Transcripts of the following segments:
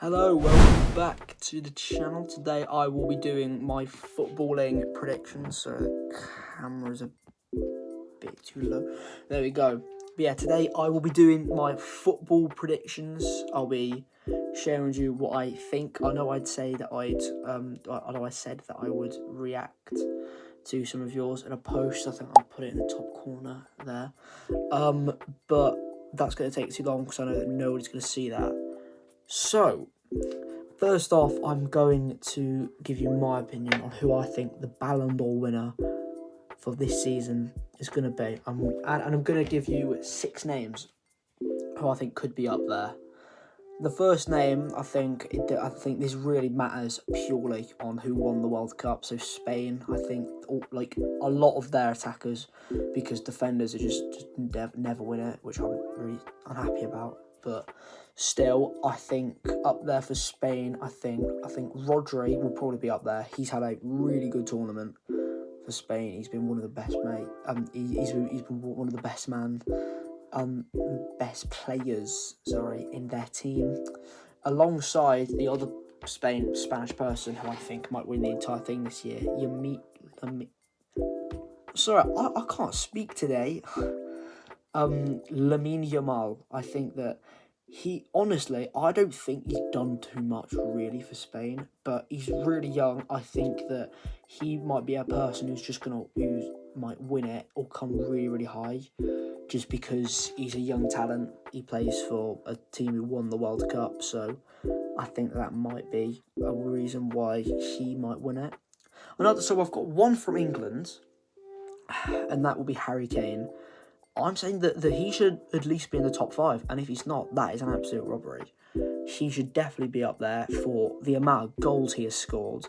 Hello, welcome back to the channel. Today I will be doing my footballing predictions. So the camera's a bit too low. There we go. But yeah, today I will be doing my football predictions. I'll be sharing with you what I think. I know I said that I would react to some of yours in a post. I think I'll put it in the top corner there. But that's going to take too long because I know that nobody's going to see that. So, first off, I'm going to give you my opinion on who I think the Ballon d'Or winner for this season is going to be. And I'm going to give you 6 names who I think could be up there. The first name, I think this really matters purely on who won the World Cup. So Spain, I think, a lot of their attackers, because defenders are just never win it, which I'm really unhappy about. But still, I think up there for Spain, I think Rodri will probably be up there. He's had a really good tournament for Spain. He's been one of the best, mate. He's been one of the best players, in their team, alongside the other Spanish person who I think might win the entire thing this year. I can't speak today. Lamine Yamal. I think that I don't think he's done too much really for Spain, but he's really young. I think that he might be a person who might win it or come really, really high, just because he's a young talent. He plays for a team who won the World Cup, so I think that might be a reason why he might win it. So I've got one from England, and that will be Harry Kane. I'm saying that he should at least be in the top 5, and if he's not, that is an absolute robbery. He should definitely be up there for the amount of goals he has scored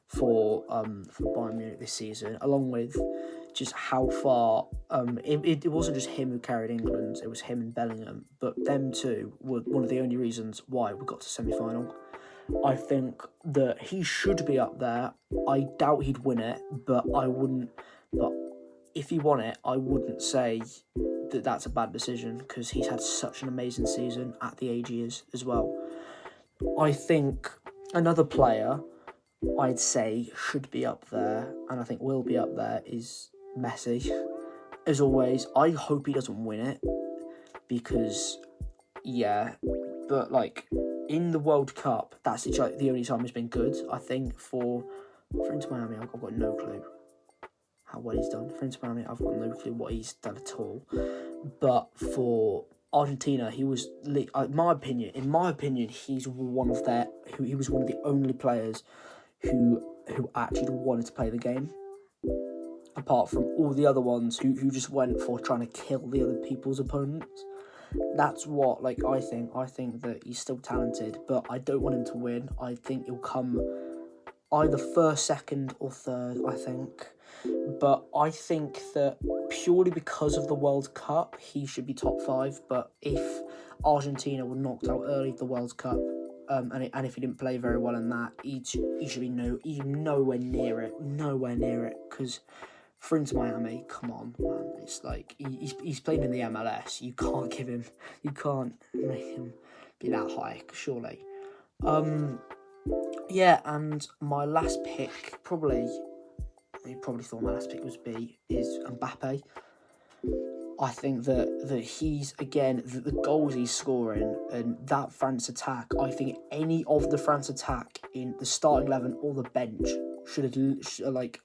for Bayern Munich this season, along with just how far it wasn't just him who carried England, it was him and Bellingham, but them two were one of the only reasons why we got to semi-final. I think that he should be up there. I doubt he'd win it, but if he won it, I wouldn't say that that's a bad decision, because he's had such an amazing season at the age he is as well. I think another player I'd say should be up there, and I think will be up there, is Messi. As always, I hope he doesn't win it, because, in the World Cup, that's the only time he's been good. I think for Inter Miami, I've got no clue how well he's done. For Inter Miami, I've got no clue what he's done at all. But for Argentina, he was, in my opinion, he was one of the only players who actually wanted to play the game, apart from all the other ones who just went for trying to kill the other people's opponents. That's what I think. I think that he's still talented, but I don't want him to win. I think he'll come either first, second, or third, I think. But I think that purely because of the World Cup, he should be top 5. But if Argentina were knocked out early the World Cup, and if he didn't play very well in that, he should be nowhere near it. Because for Inter Miami, come on, man, it's like he's playing in the MLS. You can't make him be that high, surely. And my last pick, you probably thought my last pick is Mbappe. I think that he's, again, the goals he's scoring and that France attack, I think any of the France attack in the starting 11 or the bench should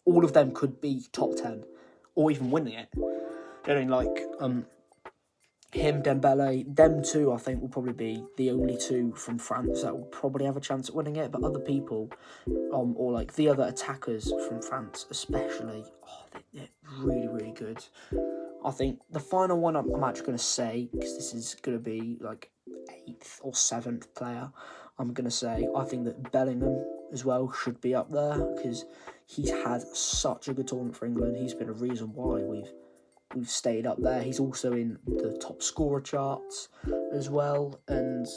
all of them could be top 10 or even winning it. Him, Dembele, them two, I think, will probably be the only two from France that will probably have a chance at winning it. But other people, or the other attackers from France especially, they're really, really good. I think the final one I'm actually going to say, because this is going to be 8th or 7th player, I'm going to say I think that Bellingham as well should be up there, because he's had such a good tournament for England. He's been a reason why we've stayed up there. He's also in the top scorer charts as well. And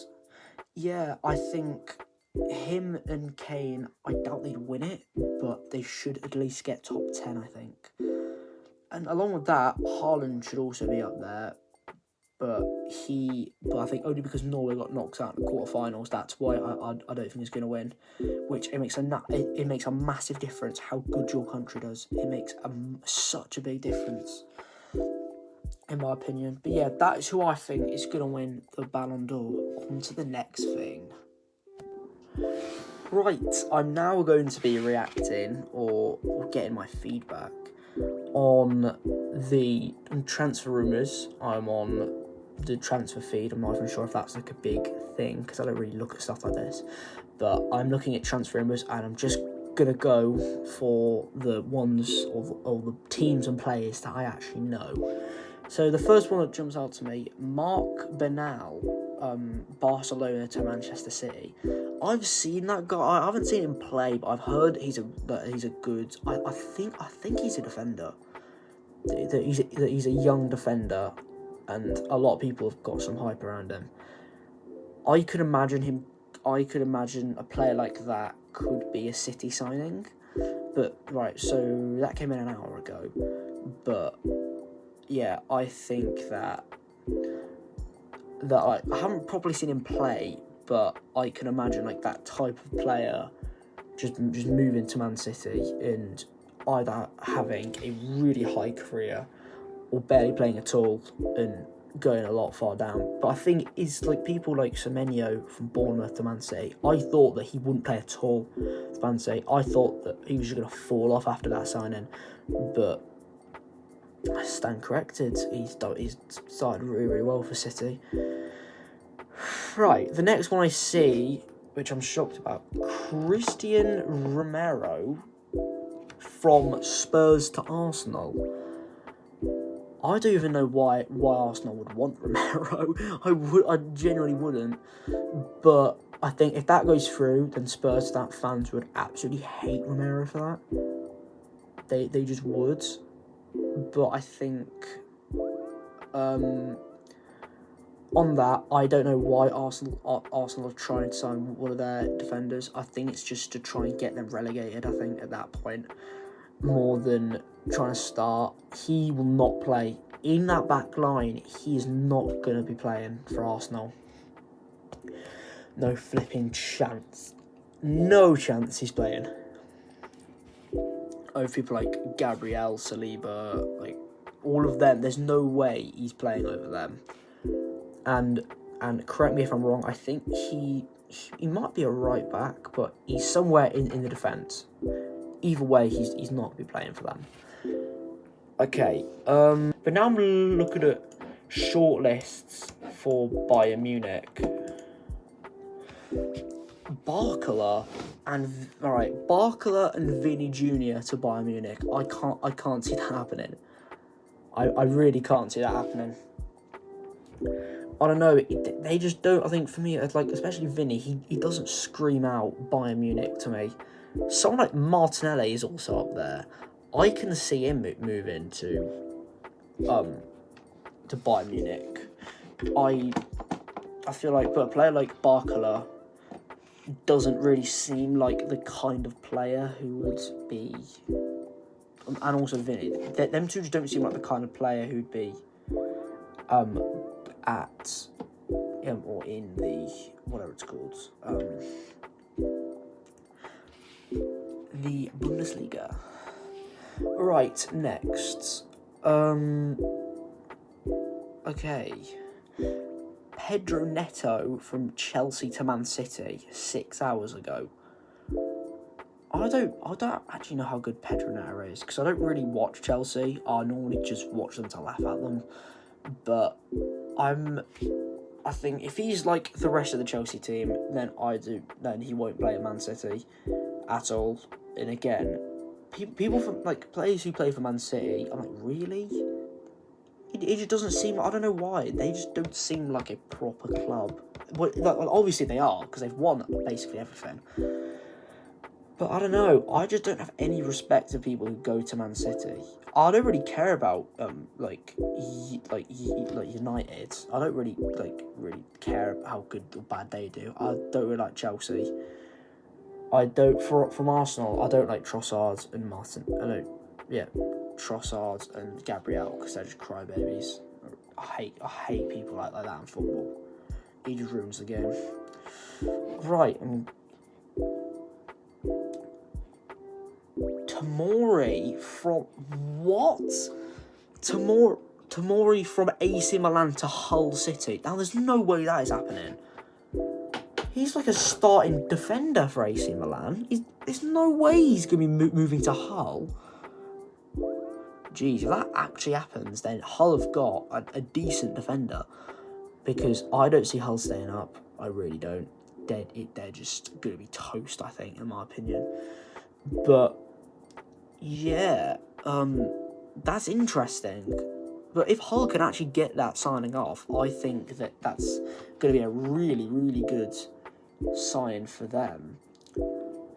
I think him and Kane, I doubt they'd win it, but they should at least get top 10, I think. And along with that, Haaland should also be up there. but I think only because Norway got knocked out in the quarterfinals, that's why I don't think he's going to win. Which it makes a massive difference how good your country does. It makes such a big difference, in my opinion. But yeah, that's who I think is going to win the Ballon d'Or. On to the next thing. Right, I'm now going to be reacting or getting my feedback on the transfer rumours. I'm on the transfer feed. I'm not even sure if that's like a big thing because I don't really look at stuff like this. But I'm looking at transfer rumours and I'm just going to go for the ones or the teams and players that I actually know. So the first one that jumps out to me, Marc Bernal, Barcelona to Manchester City. I've seen that guy. I haven't seen him play, but I've heard that he's a good. I think he's a defender. That he's a young defender, and a lot of people have got some hype around him. I could imagine a player like that could be a City signing, but right. So that came in an hour ago, but yeah, I think that I haven't probably seen him play, but I can imagine like that type of player just moving to Man City and either having a really high career or barely playing at all and going a lot far down. But I think it's like people like Semenyo from Bournemouth to Man City. I thought that he wouldn't play at all for Man City. I thought that he was just going to fall off after that signing, but I stand corrected. He's started really well for City. Right, the next one I see, which I'm shocked about, Christian Romero from Spurs to Arsenal. I don't even know why Arsenal would want Romero. I genuinely wouldn't. But I think if that goes through, then Spurs fans would absolutely hate Romero for that. They just would. But I think on that, I don't know why Arsenal are trying to sign one of their defenders. I think it's just to try and get them relegated, I think, at that point, more than trying to start. He will not play. In that back line, he is not going to be playing for Arsenal. No flipping chance. No chance he's playing. Over people like Gabriel, Saliba, like all of them, there's no way he's playing over them. And correct me if I'm wrong, I think he might be a right back, but he's somewhere in the defence. Either way, he's not going to be playing for them. Okay, but now I'm looking at shortlists for Bayern Munich. Barcola and Vini Jr. to Bayern Munich. I can't see that happening. I really can't see that happening. I don't know. They just don't. I think for me, it's like especially Vinny, he doesn't scream out Bayern Munich to me. Someone like Martinelli is also up there. I can see him moving to Bayern Munich. I feel like, but a player like Barcola doesn't really seem like the kind of player who would be, and also Vinny. Them two just don't seem like the kind of player who'd be at or in the whatever it's called the Bundesliga. Right, next. Okay. Pedro Neto from Chelsea to Man City 6 hours ago. I don't actually know how good Pedro Neto is because I don't really watch Chelsea. I normally just watch them to laugh at them. But I think if he's like the rest of the Chelsea team, then he won't play at Man City at all. And again, people from like players who play for Man City, I'm like, really? It just doesn't seem. I don't know why. They just don't seem like a proper club. Well, obviously they are because they've won basically everything. But I don't know. I just don't have any respect for people who go to Man City. I don't really care about United. I don't really care how good or bad they do. I don't really like Chelsea. I don't from Arsenal. I don't like Trossard and Martin. Trossard and Gabriel because they're just crybabies. I hate people like that in football. He just ruins the game. Right, Tomori from what? Tomori from AC Milan to Hull City. Now, there's no way that is happening. He's like a starting defender for AC Milan. There's no way he's going to be moving to Hull. Geez, if that actually happens, then Hull have got a decent defender. Because I don't see Hull staying up. I really don't. They're just going to be toast, I think, in my opinion. But, yeah, that's interesting. But if Hull can actually get that signing off, I think that's going to be a really, really good sign for them.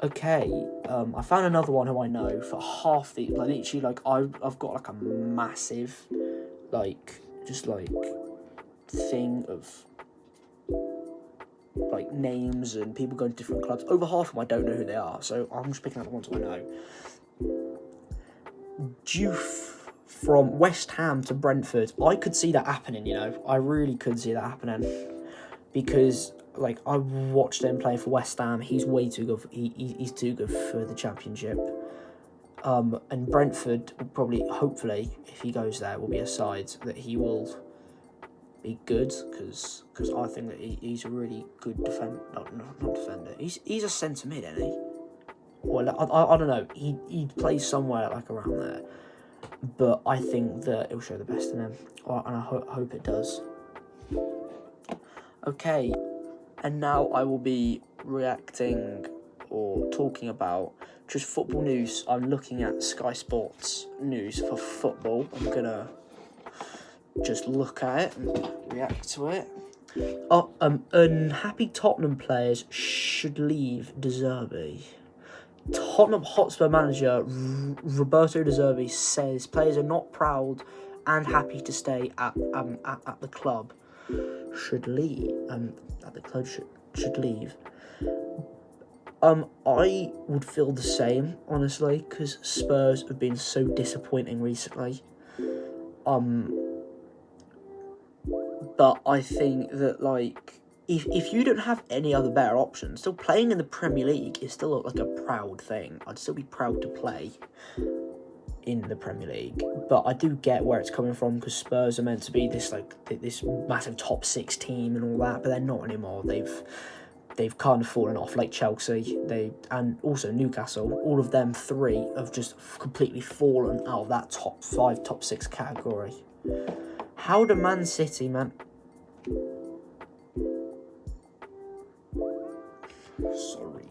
Okay, I found another one who I know for half the, like, literally, like, I've got, like, a massive, like, just, like, thing of, like, names and people going to different clubs. Over half of them I don't know who they are, so I'm just picking out the ones I know. Diouf from West Ham to Brentford. I could see that happening, you know. I really could see that happening. Because, like, I watched him play for West Ham. He's way too good. He's too good for the Championship. And Brentford will probably, hopefully, if he goes there, will be a side that he will be good. Because I think that he's a really good defender. Not defender. He's a centre mid, isn't he? Well, I don't know. He plays somewhere, like, around there. But I think that it will show the best in him. And I hope it does. Okay, and now I will be reacting or talking about just football news. I'm looking at Sky Sports news for football. I'm going to just look at it and react to it. Unhappy Tottenham players should leave De Zerbi. Tottenham Hotspur manager Roberto De Zerbi says players are not proud and happy to stay at the club. Should leave. That the club should leave. I would feel the same, honestly, because Spurs have been so disappointing recently. But I think that, like, if you don't have any other better options, still playing in the Premier League is still like a proud thing. I'd still be proud to play in the Premier League, but I do get where it's coming from because Spurs are meant to be this massive top 6 team and all that, but they're not anymore. They've kind of fallen off, like Chelsea, and also Newcastle. All of them 3 have just completely fallen out of that top 5, top 6 category. How do Man City, man? Sorry.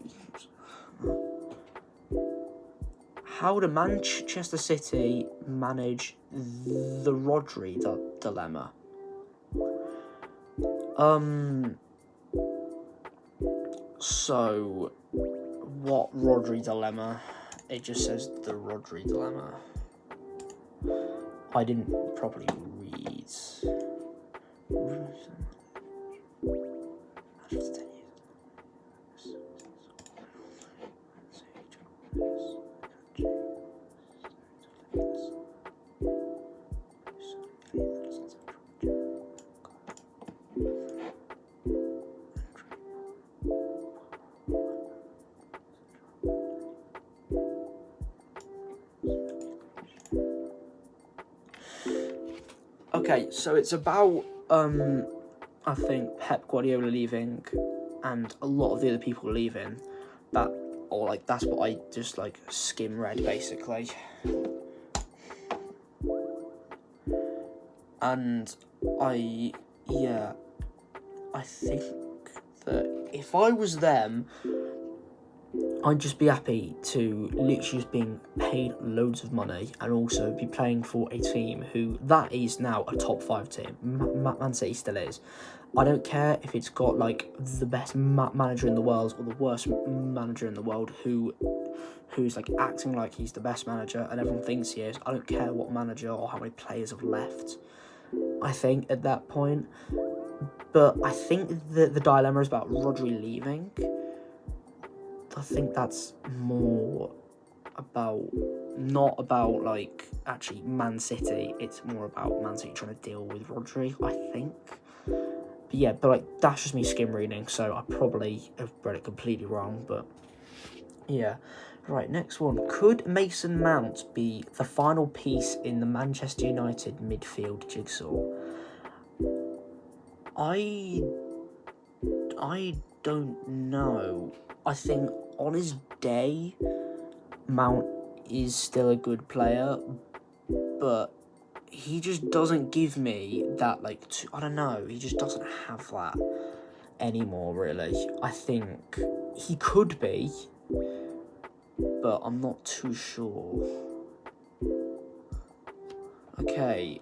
How do Manchester City manage the Rodri dilemma? So, what Rodri dilemma? It just says the Rodri dilemma. I didn't properly read. Okay, so it's about, I think, Pep Guardiola leaving and a lot of the other people leaving. That's what I just, like, skim read, basically. And I think that if I was them, I'd just be happy to literally just being paid loads of money and also be playing for a team that is now a top 5 team. Man City still is. I don't care if it's got, like, the best manager in the world or the worst manager in the world who's, like, acting like he's the best manager and everyone thinks he is. I don't care what manager or how many players have left, I think, at that point. But I think the dilemma is about Rodri leaving. I think that's more not about like actually Man City. It's more about Man City trying to deal with Rodri, I think. But yeah, but like that's just me skim reading, so I probably have read it completely wrong. But yeah, right. Next one: could Mason Mount be the final piece in the Manchester United midfield jigsaw? I don't know. I think on his day, Mount is still a good player, but he just doesn't give me that, like, I don't know, he just doesn't have that anymore, really. I think he could be, but I'm not too sure. Okay.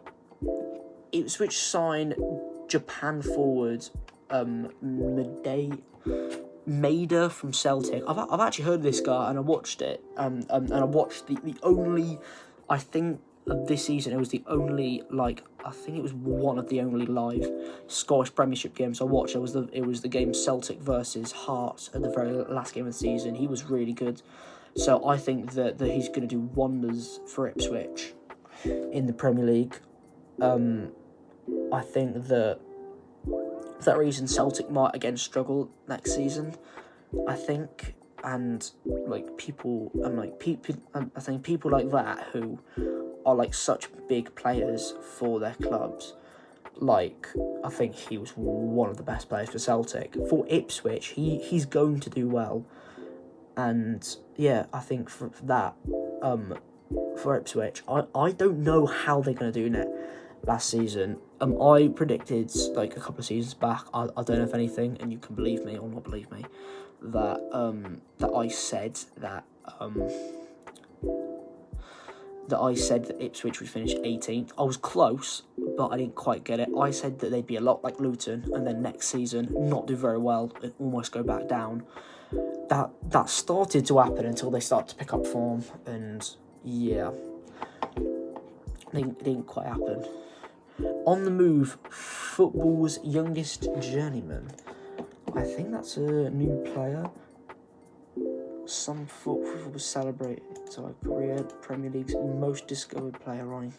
Ipswich sign Japan forward Maeda from Celtic. I've actually heard of this guy, and I watched it. And I watched the only, I think of this season, it was the only, like, I think it was one of the only live Scottish Premiership games I watched. It was the game Celtic versus Hearts at the very last game of the season. He was really good. So I think that he's going to do wonders for Ipswich in the Premier League. I think that for that reason Celtic might again struggle next season, I think, and like people I think people like that who are like such big players for their clubs, like I think he was one of the best players for Celtic. For Ipswich, he's going to do well, and yeah, I think for that for Ipswich, I don't know how they're going to do it last season. I predicted like a couple of seasons back, I don't know if anything, and you can believe me or not believe me, that I said that Ipswich would finish 18th. I was close, but I didn't quite get it. I said that they'd be a lot like Luton, and then next season not do very well and almost go back down. That started to happen until they started to pick up form, and yeah, it didn't quite happen. On the move, football's youngest journeyman. I think that's a new player. Some football celebrated our career. Premier League's most discovered player, Ronnie.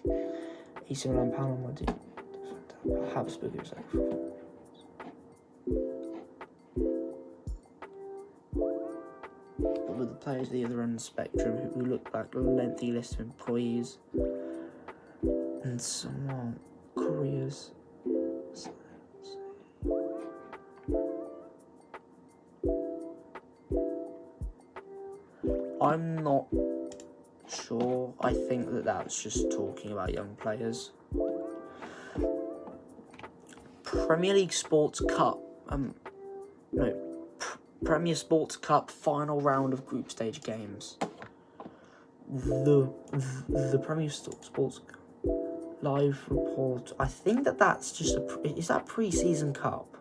AC Milan, Panama, Habsburg, but with the players at the other end of the spectrum who look like a lengthy list of employees and some careers. I'm not sure. I think that's just talking about young players. Premier League Sports Cup. Premier Sports Cup final round of group stage games. The Premier Sports Cup live report. I think that's just is that pre-season cup?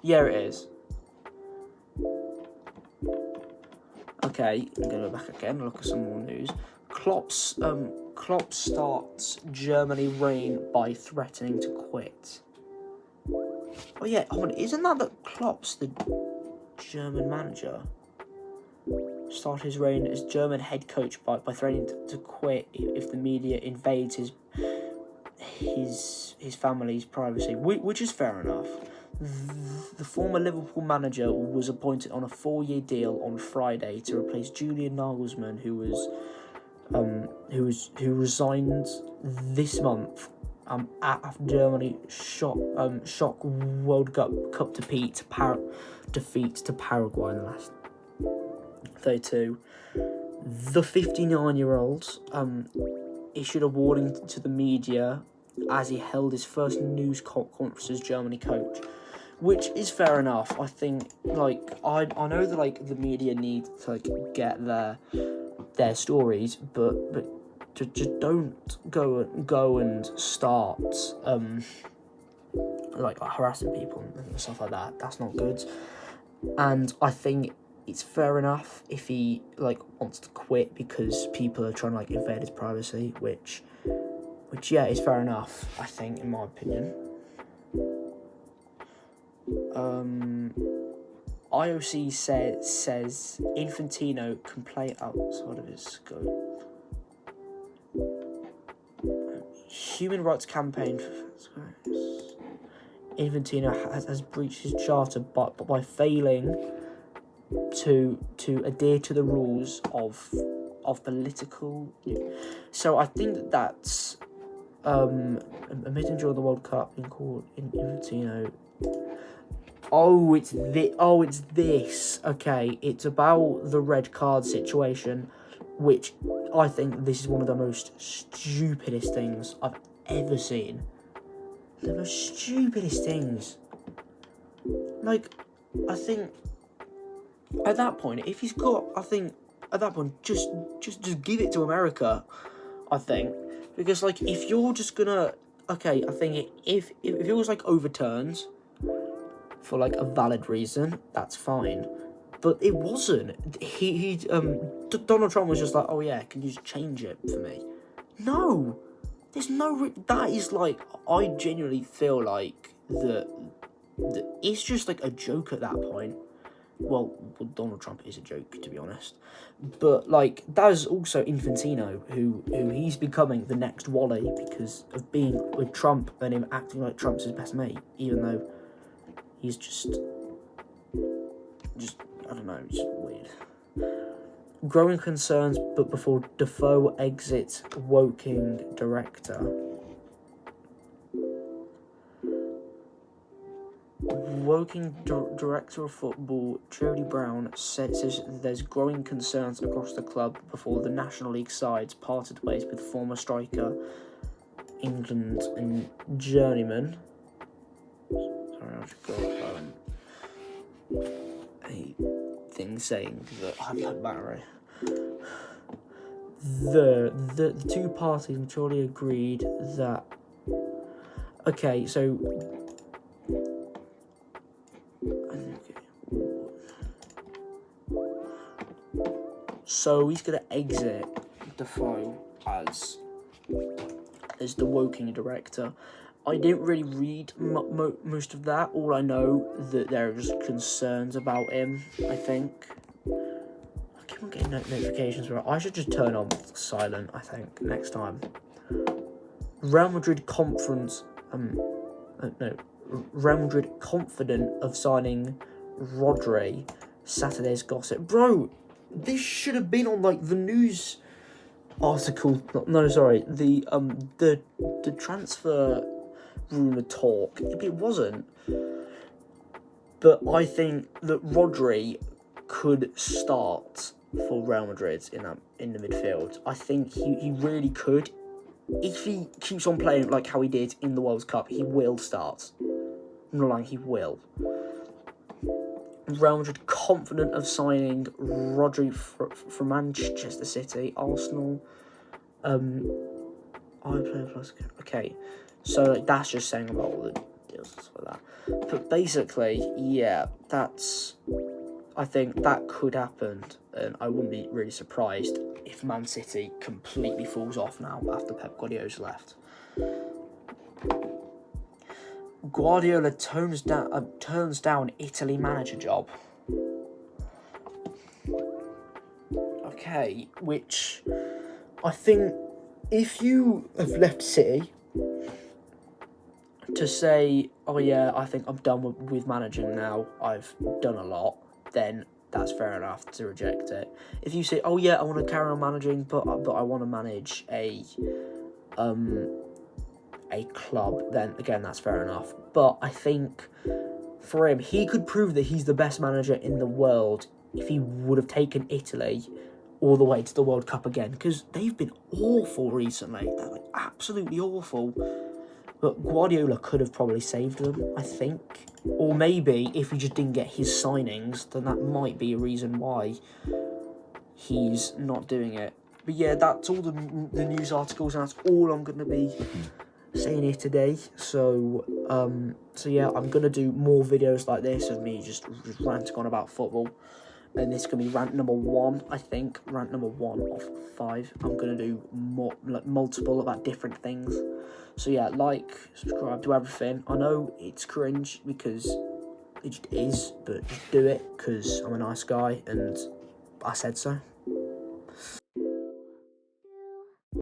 Yeah, it is. Okay, I'm gonna go back again and look at some more news. Klopp starts Germany reign by threatening to quit. Oh yeah, hold on, isn't that Klopp's the German manager? Start his reign as German head coach by threatening to quit if the media invades his family's privacy, which is fair enough. The former Liverpool manager was appointed on a 4-year deal on Friday to replace Julian Nagelsmann, who resigned this month after Germany shock World Cup defeat to Paraguay in the last 32. The 59-year-old issued a warning to the media as he held his first news conference as Germany coach, which is fair enough. I think, like, I know that like the media need to like get their stories, but just don't go and start like harassing people and stuff like that. That's not good. And I think it's fair enough if he like wants to quit because people are trying to like invade his privacy, which yeah, is fair enough, I think, in my opinion. IOC says Infantino can play outside of his scope. Human rights campaign. Infantino has breached his charter by failing to adhere to the rules of political. So I think that's a meeting during the World Cup in Infantino. Oh, it's this. Okay, it's about the red card situation, which I think this is one of the most stupidest things I've ever seen. The most stupidest things. Like, I think at that point, if he's got, I think at that point, just give it to America. I think, because like if you're just gonna, okay, I think if it was like overturned for like a valid reason, that's fine. But it wasn't. Donald Trump was just like, oh yeah, can you just change it for me? No, there's no. That is like, I genuinely feel like that it's just like a joke at that point. Well, Donald Trump is a joke, to be honest. But like, that is also Infantino, who he's becoming the next Wally because of being with Trump and him acting like Trump's his best mate, even though he's just I don't know, just weird. Growing concerns, but before Defoe exits Woking director. Woking director of football Jody Brown says there's growing concerns across the club before the National League sides parted ways with former striker, England and journeyman. Sorry, I've just got a thing saying that I have no battery. The two parties maturely agreed that. Okay, so. So he's going to exit Defoe as the Woking director. I didn't really read most of that. All I know that there are just concerns about him, I think. I keep on getting notifications where I should just turn on silent, I think, next time. Real Madrid Real Madrid confident of signing Rodri. Saturday's gossip. Bro, this should have been on like the news article. No, sorry, the transfer rumour talk. It wasn't. But I think that Rodri could start for Real Madrid in the midfield. I think he really could. If he keeps on playing like how he did in the World Cup, he will start. I'm not lying, he will. Real Madrid confident of signing Rodri from Manchester City, Arsenal. Okay, so like, that's just saying about all the deals and stuff like that. But basically, yeah, I think that could happen, and I wouldn't be really surprised if Man City completely falls off now after Pep Guardiola's left. Guardiola turns down Italy manager job. Okay, which I think if you have left City to say, oh yeah, I think I'm done with managing now, I've done a lot, then that's fair enough to reject it. If you say, oh yeah, I want to carry on managing, but I want to manage a club, then again, that's fair enough. But I think for him, he could prove that he's the best manager in the world if he would have taken Italy all the way to the World Cup again, because they've been awful recently. They're like absolutely awful. But Guardiola could have probably saved them, I think. Or maybe if he just didn't get his signings, then that might be a reason why he's not doing it. But yeah, that's all the news articles, and that's all I'm going to be saying here today. So yeah, I'm going to do more videos like this of me just ranting on about football. And this is going to be rant number 1, I think. Rant number 1 of 5. I'm going to do more, like multiple about different things. So yeah, like, subscribe, do everything. I know it's cringe because It just is, but just do it because I'm a nice guy and I said so.